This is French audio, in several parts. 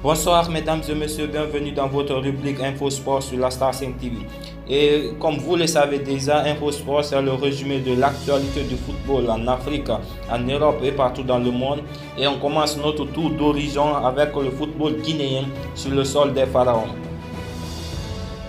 Bonsoir mesdames et messieurs, bienvenue dans votre rubrique Info Sport sur la Star 5 TV. Et comme vous le savez déjà, Info Sport c'est le résumé de l'actualité du football en Afrique, en Europe et partout dans le monde. Et on commence notre tour d'horizon avec le football guinéen sur le sol des Pharaons.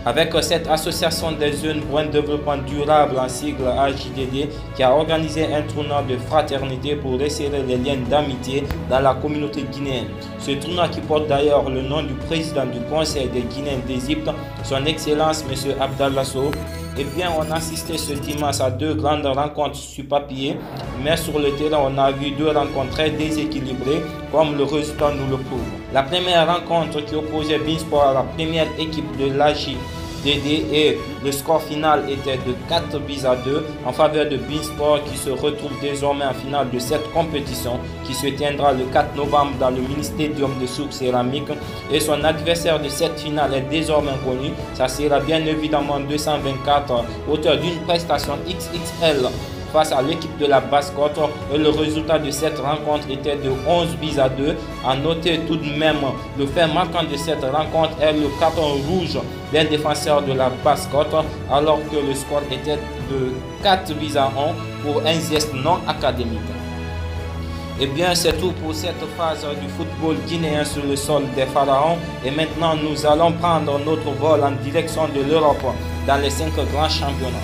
Avec cette association des jeunes pour un développement durable en sigle AJDD qui a organisé un tournoi de fraternité pour resserrer les liens d'amitié dans la communauté guinéenne. Ce tournoi qui porte d'ailleurs le nom du président du Conseil des Guinéens d'Égypte, son Excellence M. Abdallah Sow. Eh bien, on a assisté ce dimanche à deux grandes rencontres sur papier, mais sur le terrain, on a vu deux rencontres très déséquilibrées, comme le résultat nous le prouve. La première rencontre qui opposait Beansport à la première équipe de l'AJDD et le score final était de 4-2 en faveur de Beansport qui se retrouve désormais en finale de cette compétition qui se tiendra le 4 novembre dans le mini-stadium de Souk Céramique et son adversaire de cette finale est désormais connu. Ça sera bien évidemment 224 auteur d'une prestation XXL face à l'équipe de la Basse-Côte et le résultat de cette rencontre était de 11-2. À noter tout de même le fait marquant de cette rencontre est le carton rouge d'un défenseur de la Basse-Côte alors que le score était de 4-1 pour un geste non académique. Et bien c'est tout pour cette phase du football guinéen sur le sol des Pharaons et maintenant nous allons prendre notre vol en direction de l'Europe dans les 5 grands championnats.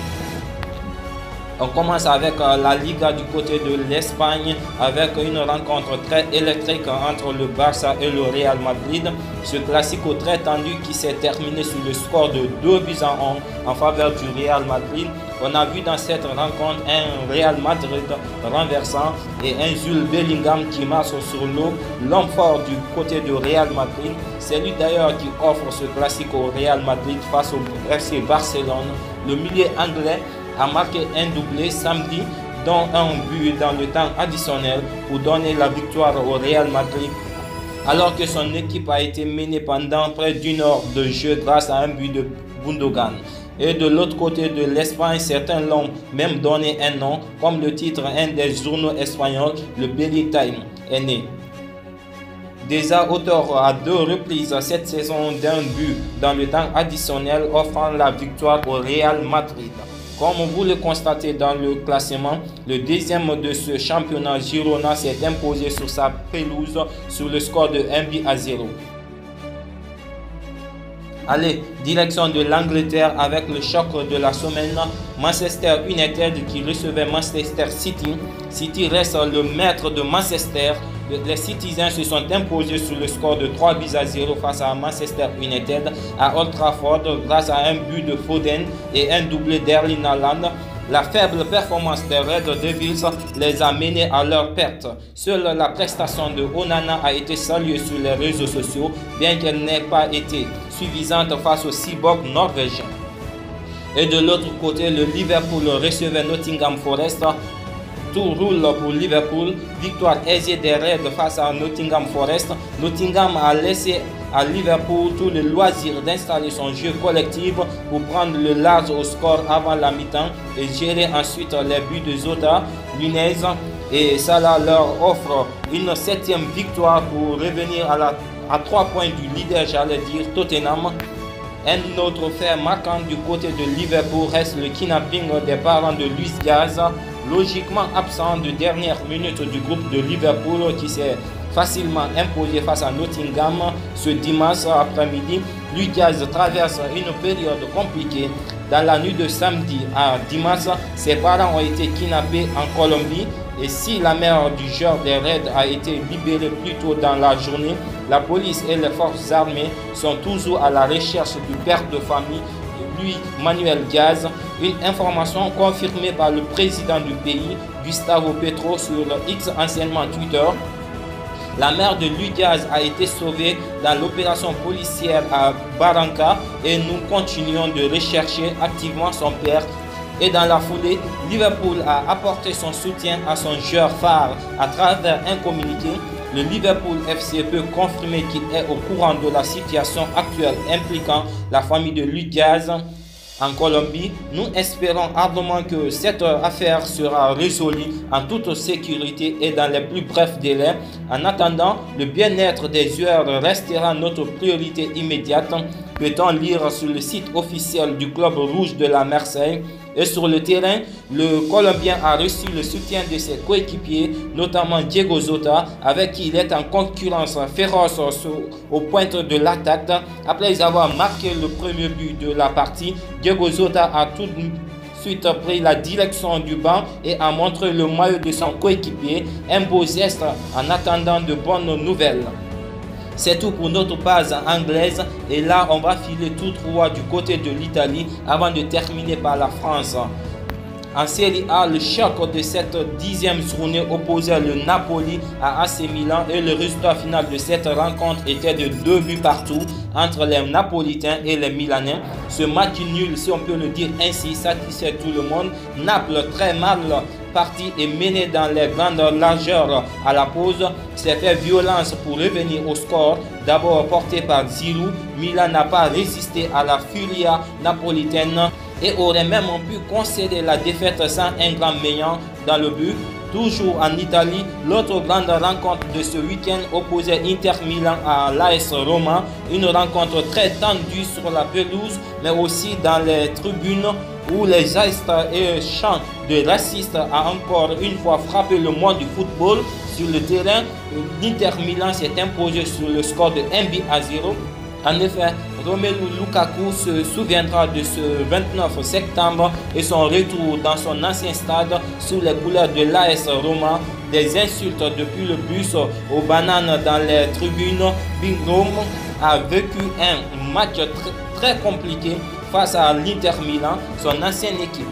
On commence avec la Liga du côté de l'Espagne avec une rencontre très électrique entre le Barça et le Real Madrid. Ce classico très tendu qui s'est terminé sur le score de 2-1 en faveur du Real Madrid. On a vu dans cette rencontre un Real Madrid renversant et un Jude Bellingham qui marche sur l'eau. L'homme fort du côté de Real Madrid, c'est lui d'ailleurs qui offre ce classico au Real Madrid face au FC Barcelone. Le milieu anglais a marqué un doublé samedi, dont un but dans le temps additionnel pour donner la victoire au Real Madrid, alors que son équipe a été menée pendant près d'une heure de jeu grâce à un but de Gundogan. Et de l'autre côté de l'Espagne, certains l'ont même donné un nom, comme le titre un des journaux espagnols, le Belly Time est né. Déjà auteur à 2 reprises cette saison d'un but dans le temps additionnel, offrant la victoire au Real Madrid. Comme vous le constatez dans le classement, le deuxième de ce championnat, Girona, s'est imposé sur sa pelouse sur le score de 1-0. Allez, direction de l'Angleterre avec le choc de la semaine. Manchester United qui recevait Manchester City. City reste le maître de Manchester. Les Citizens se sont imposés sur le score de 3-0 face à Manchester United à Old Trafford grâce à un but de Foden et un doublé d'Erling Haaland. La faible performance des Red Devils les a menés à leur perte. Seule la prestation de Onana a été saluée sur les réseaux sociaux, bien qu'elle n'ait pas été suffisante face aux Cyborg norvégiens. Et de l'autre côté, le Liverpool recevait Nottingham Forest. Tout roule pour Liverpool, victoire aisée des Reds face à Nottingham Forest. Nottingham a laissé à Liverpool tout le loisir d'installer son jeu collectif pour prendre le large au score avant la mi-temps et gérer ensuite les buts de Jota, Nunez et Salah leur offre une 7e victoire pour revenir à 3 points du leader, j'allais dire Tottenham. Un autre fait marquant du côté de Liverpool reste le kidnapping des parents de Luis Diaz, logiquement absent de dernière minute du groupe de Liverpool qui s'est facilement imposé face à Nottingham ce dimanche après-midi. Luis Diaz traverse une période compliquée. Dans la nuit de samedi à dimanche, ses parents ont été kidnappés en Colombie et si la mère du joueur des Reds a été libérée plus tôt dans la journée, la police et les forces armées sont toujours à la recherche du père de famille, Luis Manuel Diaz. Une information confirmée par le président du pays, Gustavo Petro, sur X anciennement Twitter. La mère de Luis Diaz a été sauvée dans l'opération policière à Barranca et nous continuons de rechercher activement son père. Et dans la foulée, Liverpool a apporté son soutien à son joueur phare à travers un communiqué. Le Liverpool FC peut confirmer qu'il est au courant de la situation actuelle impliquant la famille de Luis Diaz. en Colombie. Nous espérons ardemment que cette affaire sera résolue en toute sécurité et dans les plus brefs délais. En attendant, le bien-être des joueurs restera notre priorité immédiate, peut-on lire sur le site officiel du club rouge de la Marseille. Et sur le terrain, le Colombien a reçu le soutien de ses coéquipiers, notamment Diego Jota, avec qui il est en concurrence féroce aux pointes de l'attaque. Après avoir marqué le premier but de la partie, Diego Jota a tout de suite pris la direction du banc et a montré le maillot de son coéquipier, un beau geste en attendant de bonnes nouvelles. C'est tout pour notre base anglaise et là on va filer tout droit du côté de l'Italie avant de terminer par la France. En Serie A, le choc de cette 10e journée opposait le Napoli à AC Milan et le résultat final de cette rencontre était de 2 buts partout entre les Napolitains et les Milanais. Ce match nul, si on peut le dire ainsi, satisfait tout le monde. Naples, très mal parti et mené dans les grandes largeurs à la pause, s'est fait violence pour revenir au score. D'abord porté par Giroud, Milan n'a pas résisté à la furia napolitaine et aurait même pu concéder la défaite sans un grand meilleur dans le but. Toujours en Italie, l'autre grande rencontre de ce week-end opposait Inter Milan à l'AS Roma. Une rencontre très tendue sur la pelouse, mais aussi dans les tribunes où les gestes et chants de racistes a encore une fois frappé le monde du football. Sur le terrain, l'Inter Milan s'est imposé sur le score de 1-0. En effet, Romelu Lukaku se souviendra de ce 29 septembre et son retour dans son ancien stade sous les couleurs de l'AS Roma. Des insultes depuis le bus aux bananes dans les tribunes. Bingham a vécu un match très compliqué face à l'Inter Milan, son ancienne équipe.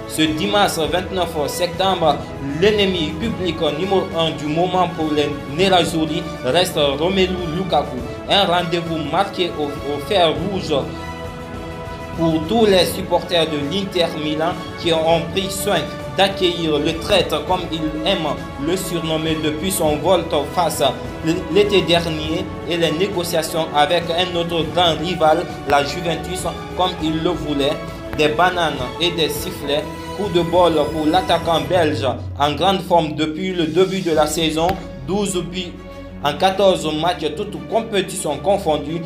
Ce dimanche 29 septembre, l'ennemi public numéro 1 du moment pour les Nerazzurri reste Romelu Lukaku. Un rendez-vous marqué au fer rouge pour tous les supporters de l'Inter Milan qui ont pris soin d'accueillir le traître comme il aime le surnommer depuis son volte-face l'été dernier et les négociations avec un autre grand rival, la Juventus, comme il le voulait. Des bananes et des sifflets, coup de bol pour l'attaquant belge en grande forme depuis le début de la saison, 12 buts en 14 matchs, toutes compétitions confondues.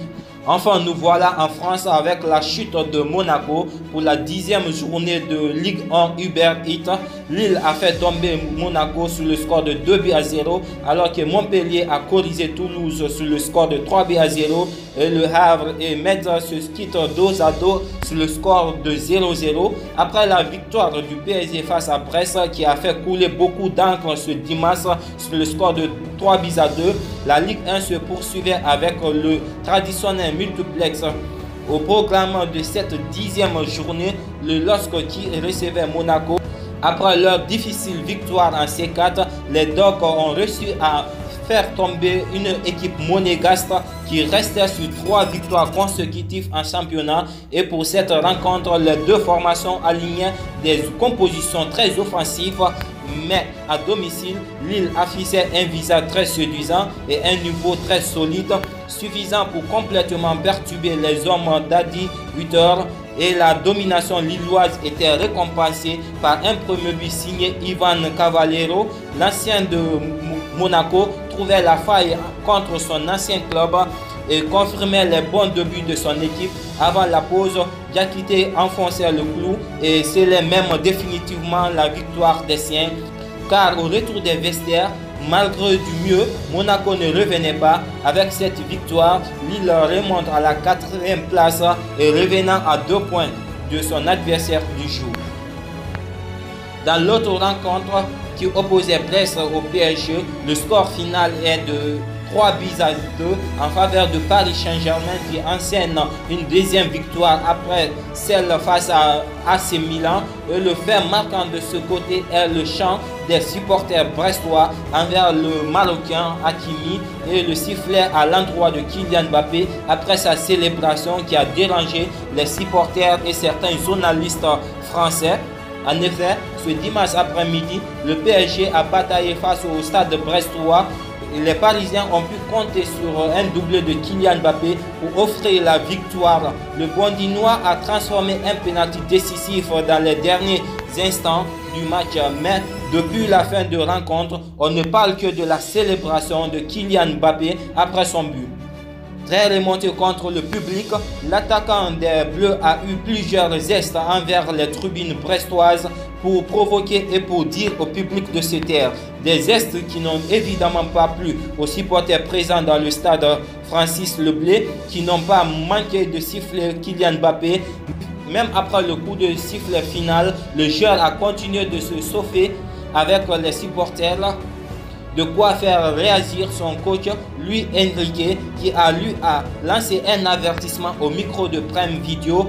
Enfin, nous voilà en France avec la chute de Monaco pour la 10e journée de Ligue 1 Uber Eats. Lille a fait tomber Monaco sur le score de 2-0 alors que Montpellier a corrigé Toulouse sur le score de 3-0 et le Havre et Metz se quittent dos à dos sur le score de 0-0. Après la victoire du PSG face à Brest qui a fait couler beaucoup d'encre ce dimanche sur le score de 3-2, la Ligue 1 se poursuivait avec le traditionnel multiplex. Au programme de cette 10e journée, le LOSC qui recevait Monaco. Après leur difficile victoire en C4, les Dogs ont réussi à faire tomber une équipe monégasque qui restait sur 3 victoires consécutives en championnat. Et pour cette rencontre, les deux formations alignaient des compositions très offensives. Mais à domicile, Lille affichait un visage très séduisant et un niveau très solide, suffisant pour complètement perturber les hommes d'Adi Hutter. Et la domination lilloise était récompensée par un premier but signé Ivan Cavallero. L'ancien de Monaco trouvait la faille contre son ancien club et confirmait les bons débuts de son équipe. Avant la pause, Diakité enfonçait le clou et scellait même définitivement la victoire des siens. Car au retour des vestiaires, malgré du mieux, Monaco ne revenait pas. Avec cette victoire, Lille remonte à la 4e place et revenant à 2 points de son adversaire du jour. Dans l'autre rencontre qui opposait Brest au PSG, le score final est de 3-2 en faveur de Paris Saint-Germain qui enseigne une deuxième victoire après celle face à AC Milan. Et le fait marquant de ce côté est le chant des supporters brestois envers le Marocain Hakimi et le sifflet à l'endroit de Kylian Mbappé après sa célébration qui a dérangé les supporters et certains journalistes français. En effet, ce dimanche après-midi, le PSG a bataillé face au stade brestois les Parisiens ont pu compter sur un doublé de Kylian Mbappé pour offrir la victoire. Le Bondinois a transformé un pénalty décisif dans les derniers instants du match, mais depuis la fin de rencontre, on ne parle que de la célébration de Kylian Mbappé après son but. Très remonté contre le public, l'attaquant des Bleus a eu plusieurs gestes envers les tribunes brestoises pour provoquer et pour dire au public de se taire. Des gestes qui n'ont évidemment pas plu aux supporters présents dans le stade Francis Leblay, qui n'ont pas manqué de siffler Kylian Mbappé. Même après le coup de sifflet final, le joueur a continué de se chauffer avec les supporters. De quoi faire réagir son coach, Luis Enrique, qui a lancé un avertissement au micro de Prime Video.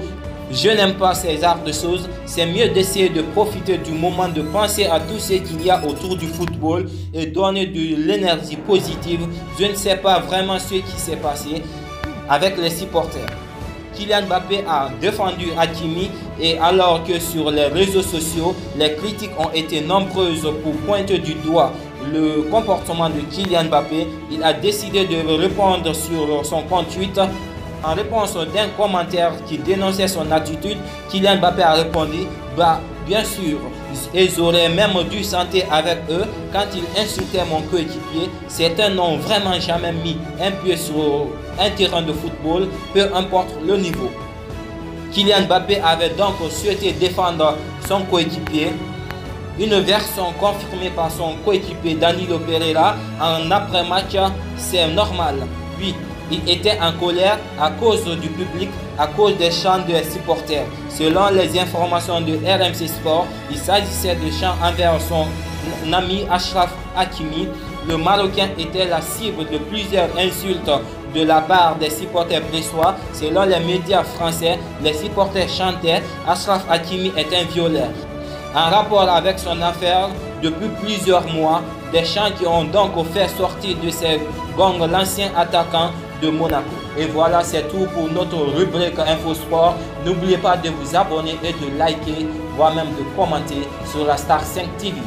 Je n'aime pas ces genres de choses, c'est mieux d'essayer de profiter du moment, de penser à tout ce qu'il y a autour du football et donner de l'énergie positive. Je ne sais pas vraiment ce qui s'est passé avec les supporters. Kylian Mbappé a défendu Hakimi, et alors que sur les réseaux sociaux, les critiques ont été nombreuses pour pointer du doigt le comportement de Kylian Mbappé, il a décidé de répondre sur son compte Twitter. En réponse d'un commentaire qui dénonçait son attitude, Kylian Mbappé a répondu « Bah, bien sûr, ils auraient même dû chanter avec eux quand ils insultaient mon coéquipier. Certains n'ont vraiment jamais mis un pied sur un terrain de football, peu importe le niveau. » Kylian Mbappé avait donc souhaité défendre son coéquipier. Une version confirmée par son coéquipier Danilo Pereira en après-match, c'est normal. Oui, il était en colère à cause du public, à cause des chants des supporters. Selon les informations de RMC Sport, il s'agissait de chants envers son ami Achraf Hakimi. Le Marocain était la cible de plusieurs insultes de la part des supporters bressois. Selon les médias français, les supporters chantaient « Achraf Hakimi est un violeur ». En rapport avec son affaire, depuis plusieurs mois, des chants qui ont donc fait sortir de ses gongs l'ancien attaquant de Monaco. Et voilà, c'est tout pour notre rubrique Infosport. N'oubliez pas de vous abonner et de liker, voire même de commenter sur la Star 5 TV.